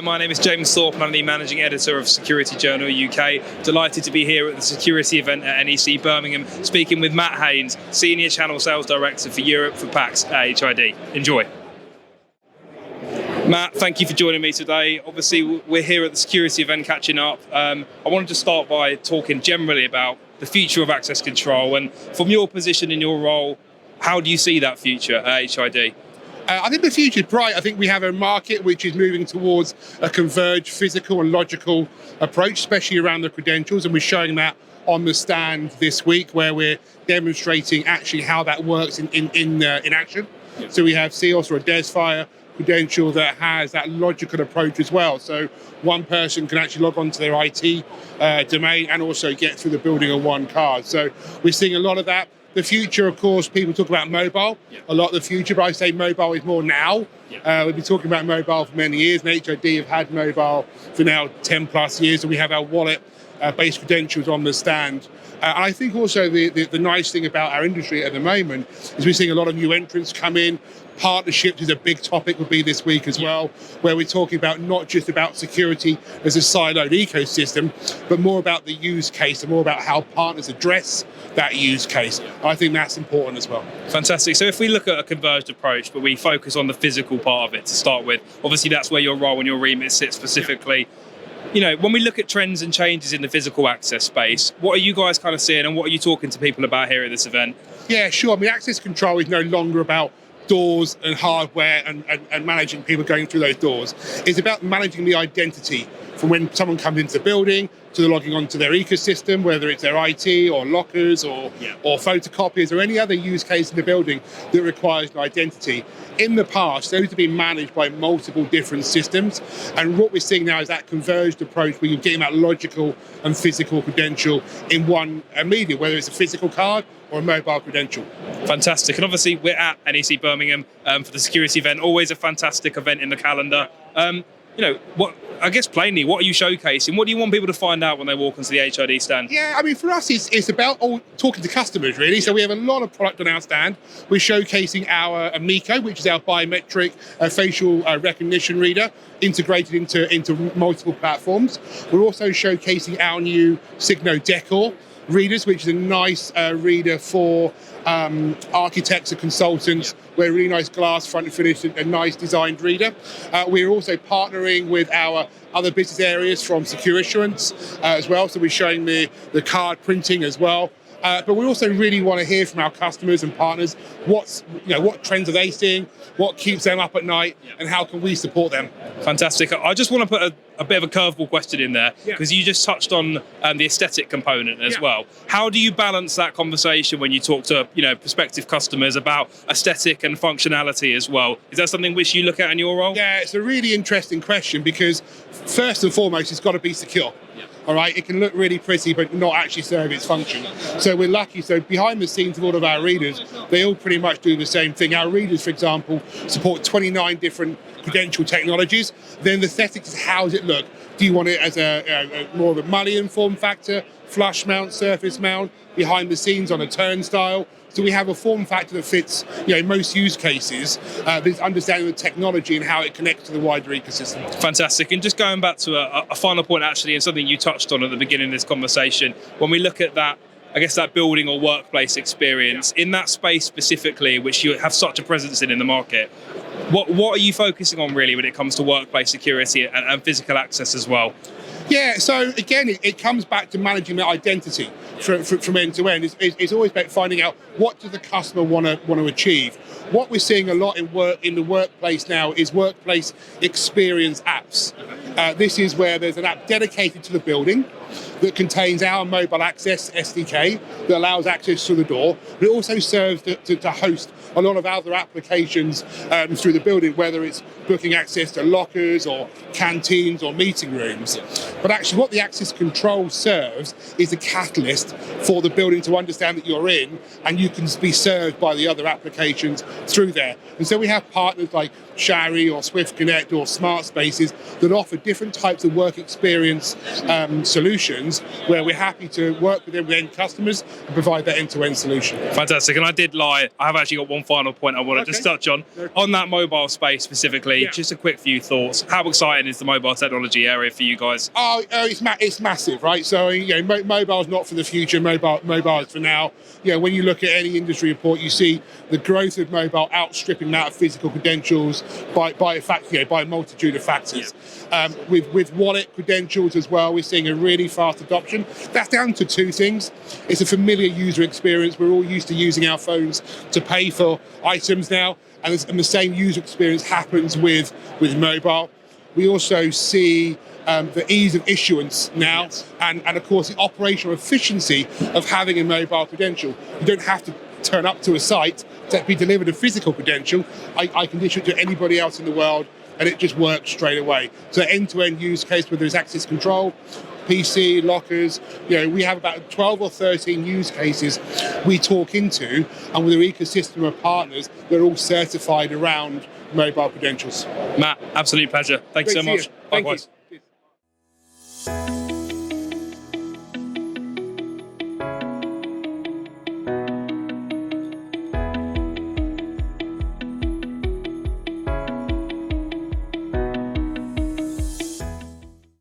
Hello, my name is James Thorpe and I'm the Managing Editor of Security Journal UK. Delighted to be here at the security event at NEC Birmingham, speaking with Matt Haynes, Senior Channel Sales Director for Europe for PAX HID. Enjoy. Matt, thank you for joining me today. Obviously, we're here at the security event catching up. I wanted to start by talking generally about the future of access control, and from your position in your role, how do you see that future at HID? I think the future is bright. I think we have a market which is moving towards a converged physical and logical approach, especially around the credentials, and we're showing that on the stand this week, where we're demonstrating actually how that works in action. Yeah. So we have CEOS or a DESFire credential that has that logical approach as well. So one person can actually log on to their IT domain and also get through the building on one card. So we're seeing a lot of that. The future, of course, people talk about mobile, a lot of the future, but I say mobile is more now. We've been talking about mobile for many years, and HID have had mobile for now 10 plus years, and we have our wallet-based credentials on the stand. And I think also the nice thing about our industry at the moment is we're seeing a lot of new entrants come in. Partnerships is a big topic, would be this week as well, where we're talking about not just about security as a siloed ecosystem, but more about the use case and more about how partners address that use case. I think that's important as well. Fantastic. So if we look at a converged approach, but we focus on the physical part of it to start with, obviously that's where your role and your remit sits specifically. You know, when we look at trends and changes in the physical access space, what are you guys kind of seeing and what are you talking to people about here at this event? Yeah, sure. I mean, access control is no longer about doors and hardware and managing people going through those doors. It's about managing the identity from when someone comes into the building to the logging onto their ecosystem, whether it's their IT or lockers or photocopiers or any other use case in the building that requires an identity. In the past, those have been managed by multiple different systems, and what we're seeing now is that converged approach where you're getting that logical and physical credential in one medium, whether it's a physical card or a mobile credential. Fantastic. And obviously we're at NEC Birmingham for the security event, always a fantastic event in the calendar. I guess plainly, what are you showcasing? What do you want people to find out when they walk onto the HID stand? Yeah, I mean, for us, it's about talking to customers, really. So we have a lot of product on our stand. We're showcasing our Amico, which is our biometric facial recognition reader, integrated into multiple platforms. We're also showcasing our new Signo Decor readers, which is a nice reader for architects and consultants, where a really nice glass front finish, a nice designed reader. We're also partnering with our other business areas from Secure Assurance as well, so we're showing the card printing as well. But we also really want to hear from our customers and partners what trends are they seeing, what keeps them up at night, and how can we support them. Fantastic. I just want to put a bit of a curveball question in there, because you just touched on the aesthetic component as well. How do you balance that conversation when you talk to prospective customers about aesthetic and functionality as well? Is that something which you look at in your role? Yeah, it's a really interesting question, because first and foremost, it's got to be secure. All right, it can look really pretty, but not actually serve its function. So we're lucky. So behind the scenes of all of our readers, they all pretty much do the same thing. Our readers, for example, support 29 different credential technologies. Then the aesthetics is how does it look? Do you want it as a more of a mullion form factor, flush mount, surface mount, behind the scenes on a turnstile? So we have a form factor that fits, most use cases. This understanding of the technology and how it connects to the wider ecosystem. Fantastic. And just going back to a final point, actually, and something you touched on at the beginning of this conversation, when we look at that, I guess that building or workplace experience, in that space specifically, which you have such a presence in the market, what are you focusing on really when it comes to workplace security and physical access as well? Yeah, so again, it comes back to managing that identity from end to end. It's always about finding out what does the customer want to achieve. What we're seeing a lot in the workplace now is workplace experience apps. This is where there's an app dedicated to the building that contains our mobile access SDK that allows access to the door, but it also serves to host a lot of other applications through the building, whether it's booking access to lockers or canteens or meeting rooms. But actually what the access control serves is a catalyst for the building to understand that you're in, and you can be served by the other applications through there. And so we have partners like Shari or Swift Connect or Smart Spaces that offer different types of work experience solutions solutions where we're happy to work with end customers and provide that end-to-end solution. Fantastic. And I did lie. I have actually got one final point I want to just touch on. On that mobile space specifically, just a quick few thoughts. How exciting is the mobile technology area for you guys? It's massive, right? So, mobile's not for the future. Mobile is for now. When you look at any industry report, you see the growth of mobile outstripping that of physical credentials by a multitude of factors. With wallet credentials as well, we're seeing a really fast adoption. That's down to two things. It's a familiar user experience. We're all used to using our phones to pay for items now, and the same user experience happens with mobile. We also see the ease of issuance now, and of course the operational efficiency of having a mobile credential. You don't have to turn up to a site to be delivered a physical credential. I can issue it to anybody else in the world, and it just works straight away. So end-to-end use case where there's access control, PC, lockers, we have about 12 or 13 use cases we talk into, and with our ecosystem of partners, they're all certified around mobile credentials. Matt, absolute pleasure. Thank you so much. Thank you.